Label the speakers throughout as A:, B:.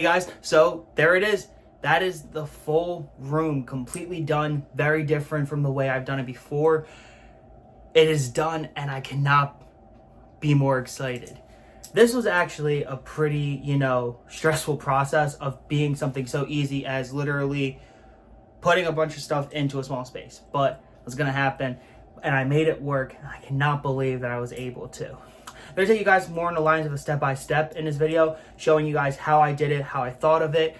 A: Hey guys, so there it is. That is the full room, completely done, very different from the way I've done it before. It is done and I cannot be more excited. This was actually a pretty, stressful process of being something so easy as literally putting a bunch of stuff into a small space. But it was gonna happen and I made it work and I cannot believe that I was able to. I'm gonna take you guys more in the lines of a step-by-step in this video, showing you guys how I did it, how I thought of it,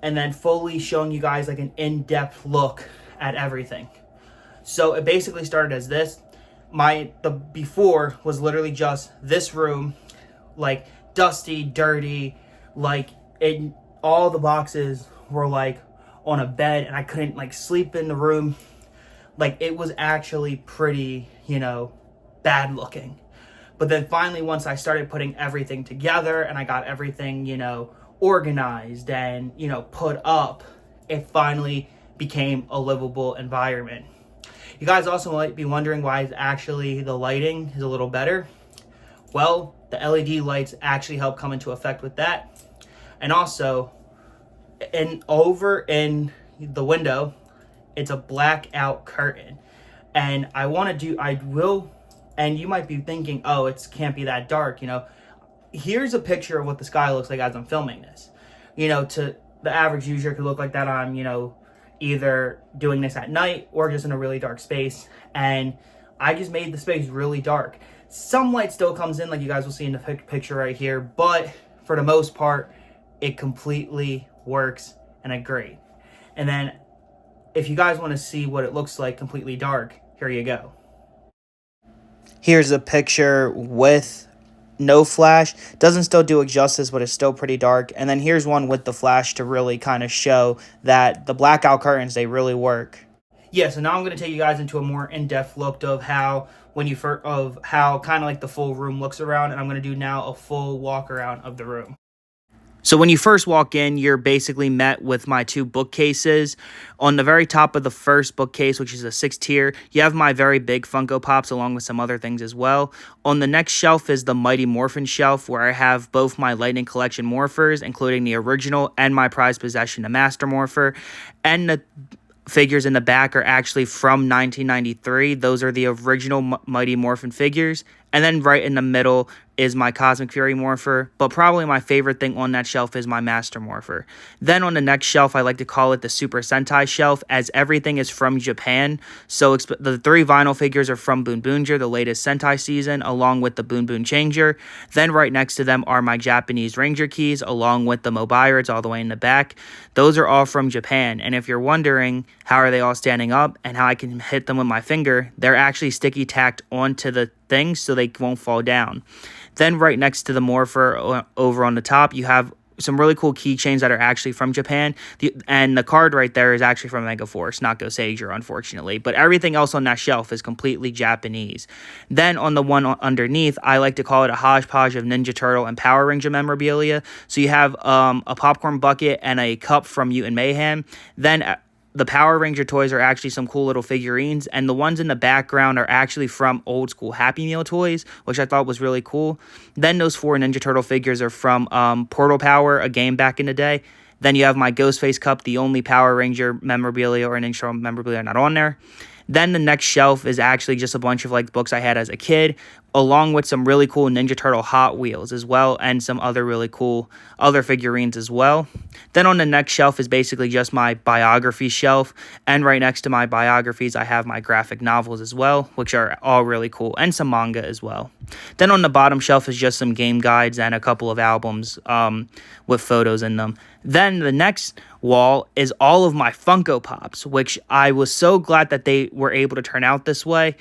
A: and then fully showing you guys like an in-depth look at everything. So it basically started as this. The before was literally just this room, like dusty, dirty, like all the boxes were like on a bed and I couldn't like sleep in the room. Like it was actually pretty, bad looking. But then finally, once I started putting everything together and I got everything, organized and, put up, it finally became a livable environment. You guys also might be wondering why actually the lighting is a little better. Well, the LED lights actually help come into effect with that. And also, over in the window, it's a blackout curtain. And and you might be thinking, oh, it can't be that dark, Here's a picture of what the sky looks like as I'm filming this. To the average user, it could look like that I'm, either doing this at night or just in a really dark space. And I just made the space really dark. Some light still comes in, like you guys will see in the picture right here, but for the most part, it completely works and it's great. And then if you guys want to see what it looks like completely dark, here you go. Here's a picture with no flash. Doesn't still do it justice, but it's still pretty dark. And then here's one with the flash to really kind of show that the blackout curtains, they really work. Yeah, so now I'm going to take you guys into a more in-depth look of how kind of like the full room looks around, and I'm going to do now a full walk around of the room. So when you first walk in, you're basically met with my two bookcases. On the very top of the first bookcase, which is a 6th tier, you have my very big Funko Pops along with some other things as well. On the next shelf is the Mighty Morphin shelf, where I have both my Lightning Collection Morphers, including the original and my prized possession, the Master Morpher. And the figures in the back are actually from 1993. Those are the original Mighty Morphin figures. And then right in the middle is my Cosmic Fury Morpher, but probably my favorite thing on that shelf is my Master Morpher. Then on the next shelf, I like to call it the Super Sentai shelf, as everything is from Japan. So the 3 vinyl figures are from Boon Boonja, the latest Sentai season, along with the Boon Boon Changer. Then right next to them are my Japanese Ranger keys, along with the Mobirads all the way in the back. Those are all from Japan, and if you're wondering how are they all standing up and how I can hit them with my finger, they're actually sticky tacked onto the things so they won't fall down. Then right next to the Morpher over on the top, you have some really cool keychains that are actually from Japan. And the card right there is actually from Megaforce, not Goseiger, unfortunately. But everything else on that shelf is completely Japanese. Then on the one underneath, I like to call it a hodgepodge of Ninja Turtle and Power Ranger memorabilia. So you have a popcorn bucket and a cup from Mutant Mayhem. Then the Power Ranger toys are actually some cool little figurines, and the ones in the background are actually from old school Happy Meal toys, which I thought was really cool. Then those 4 Ninja Turtle figures are from Portal Power, a game back in the day. Then you have my Ghostface cup, the only Power Ranger memorabilia or Ninja Turtle memorabilia not on there. Then the next shelf is actually just a bunch of like books I had as a kid, along with some really cool Ninja Turtle Hot Wheels as well, and some other really cool other figurines as well. Then on the next shelf is basically just my biography shelf, and right next to my biographies I have my graphic novels as well, which are all really cool, and some manga as well. Then on the bottom shelf is just some game guides and a couple of albums with photos in them. Then the next wall is all of my Funko Pops, which I was so glad that they were able to turn out this way.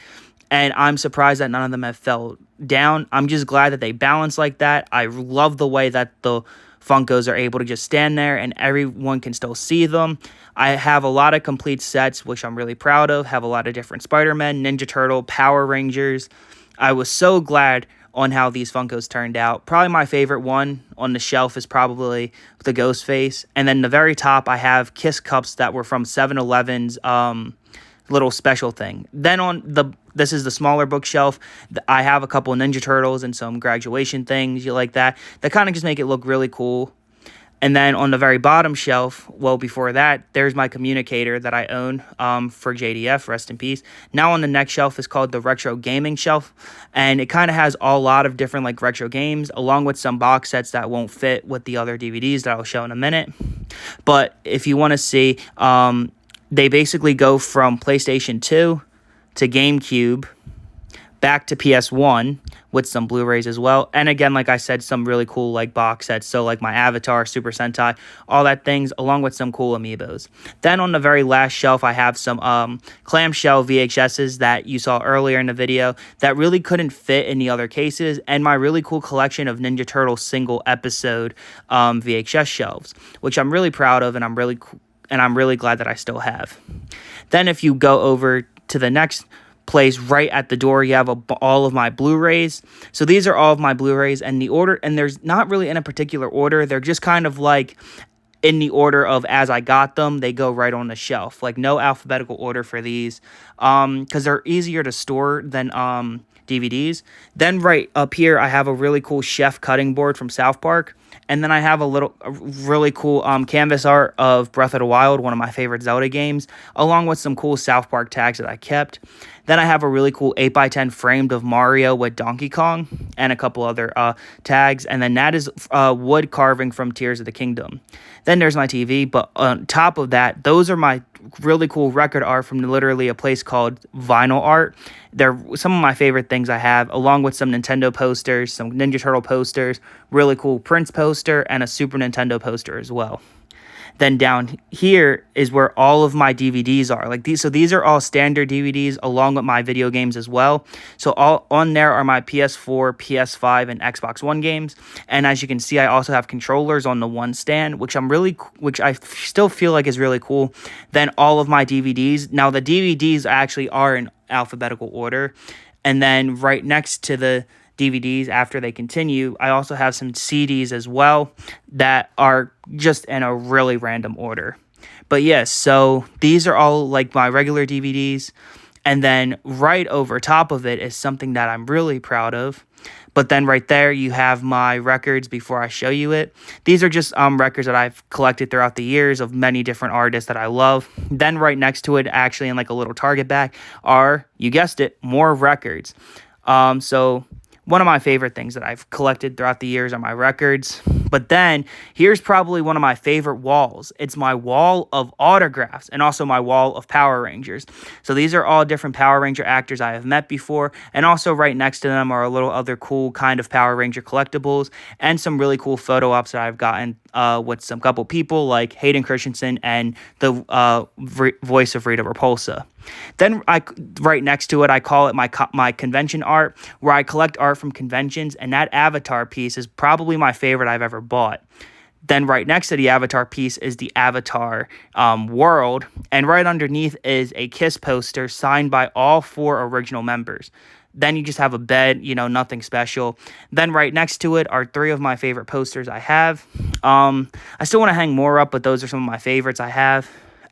A: And I'm surprised that none of them have fell down. I'm just glad that they balance like that. I love the way that the Funkos are able to just stand there and everyone can still see them. I have a lot of complete sets, which I'm really proud of. Have a lot of different Spider-Man, Ninja Turtle, Power Rangers. I was so glad on how these Funkos turned out. Probably my favorite one on the shelf is probably the Ghostface. And then the very top, I have Kiss Cups that were from 7-Eleven's little special thing. Then this is the smaller bookshelf. I have a couple of Ninja Turtles and some graduation things like that kind of just make it look really cool. And then on the very bottom shelf, well, before that, there's my communicator that I own for JDF, rest in peace. Now on the next shelf is called the retro gaming shelf, and it kind of has a lot of different like retro games, along with some box sets that won't fit with the other DVDs that I'll show in a minute. But if you want to see, they basically go from PlayStation 2 to GameCube, back to PS1 with some Blu-rays as well. And again, like I said, some really cool like box sets. So like my Avatar, Super Sentai, all that things, along with some cool amiibos. Then on the very last shelf, I have some clamshell VHSs that you saw earlier in the video that really couldn't fit in the other cases, and my really cool collection of Ninja Turtles single episode VHS shelves, which I'm really proud of, and I'm really glad that I still have. Then if you go over to the next place, right at the door, you have all of my Blu-rays. So these are all of my Blu-rays, and the order, and there's not really in a particular order. They're just kind of like in the order of as I got them. They go right on the shelf, like no alphabetical order for these, because they're easier to store than DVDs. Then right up here, I have a really cool chef cutting board from South Park. And then I have a really cool canvas art of Breath of the Wild, one of my favorite Zelda games, along with some cool South Park tags that I kept. Then I have a really cool 8x10 framed of Mario with Donkey Kong and a couple other tags. And then that is wood carving from Tears of the Kingdom. Then there's my TV. But on top of that, those are my really cool record art from literally a place called Vinyl Art. They're some of my favorite things I have, along with some Nintendo posters, some Ninja Turtle posters, really cool Prince poster, and a Super Nintendo poster as well. Then down here is where all of my DVDs are. Like these, so these are all standard DVDs along with my video games as well. So all on there are my PS4, PS5, and Xbox One games. And as you can see, I also have controllers on the one stand, which I still feel like is really cool. Then all of my DVDs. Now the DVDs actually are in alphabetical order, and then right next to the DVDs after they continue, I also have some CDs as well that are just in a really random order. But yes, so these are all like my regular DVDs, and then right over top of it is something that I'm really proud of. But then right there you have my records before I show you it. These are just records that I've collected throughout the years of many different artists that I love. Then right next to it, actually in like a little Target bag, are, you guessed it, more records. So one of my favorite things that I've collected throughout the years are my records. But then here's probably one of my favorite walls. It's my wall of autographs and also my wall of Power Rangers. So these are all different Power Ranger actors I have met before. And also right next to them are a little other cool kind of Power Ranger collectibles and some really cool photo ops that I've gotten with some couple people like Hayden Christensen and the voice of Rita Repulsa. Then right next to it, I call it my convention art, where I collect art from conventions, and that Avatar piece is probably my favorite I've ever bought. Then right next to the Avatar piece is the Avatar world, and right underneath is a Kiss poster signed by all 4 original members. Then you just have a bed, nothing special. Then right next to it are 3 of my favorite posters I have. I still want to hang more up, but those are some of my favorites I have.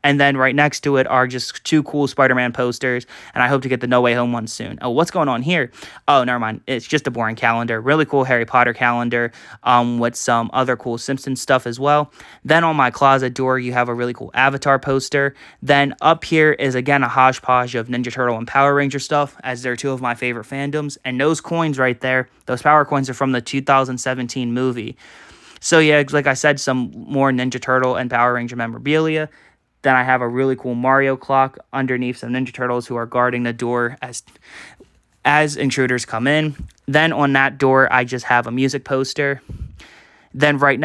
A: And then right next to it are just 2 cool Spider-Man posters, and I hope to get the No Way Home one soon. Oh, what's going on here? Oh, never mind. It's just a boring calendar. Really cool Harry Potter calendar with some other cool Simpsons stuff as well. Then on my closet door, you have a really cool Avatar poster. Then up here is, again, a hodgepodge of Ninja Turtle and Power Ranger stuff, as they're 2 of my favorite fandoms. And those coins right there, those power coins are from the 2017 movie. So yeah, like I said, some more Ninja Turtle and Power Ranger memorabilia. Then I have a really cool Mario clock underneath some Ninja Turtles who are guarding the door as intruders come in. Then on that door, I just have a music poster. Then right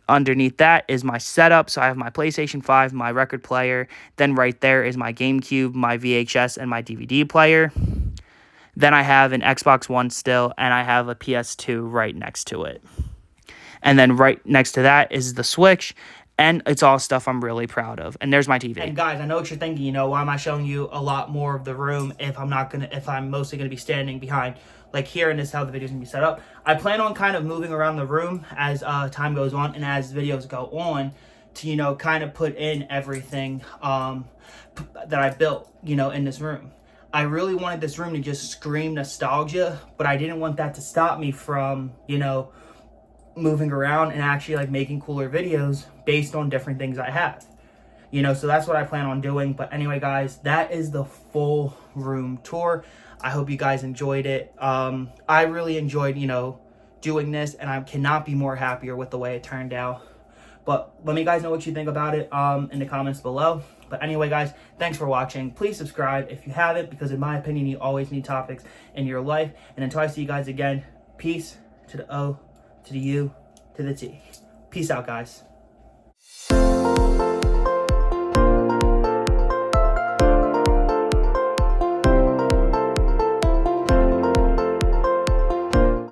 A: underneath that is my setup. So I have my PlayStation 5, my record player. Then right there is my GameCube, my VHS, and my DVD player. Then I have an Xbox One still, and I have a PS2 right next to it. And then right next to that is the Switch. And it's all stuff I'm really proud of. And there's my TV. And guys, I know what you're thinking. Why am I showing you a lot more of the room if I'm mostly gonna be standing behind, like here, and this is how the video's gonna be set up. I plan on kind of moving around the room as time goes on and as videos go on to kind of put in everything that I built in this room. I really wanted this room to just scream nostalgia, but I didn't want that to stop me from moving around and actually like making cooler videos based on different things I have. You know, so that's what I plan on doing. But anyway, guys, that is the full room tour. I hope you guys enjoyed it. I really enjoyed, you know, doing this, and I cannot be more happier with the way it turned out. But let me guys know what you think about it in the comments below. But anyway, guys, thanks for watching. Please subscribe if you haven't, because in my opinion, you always need topics in your life. And until I see you guys again, peace to the O, to the U, to the T. Peace out, guys.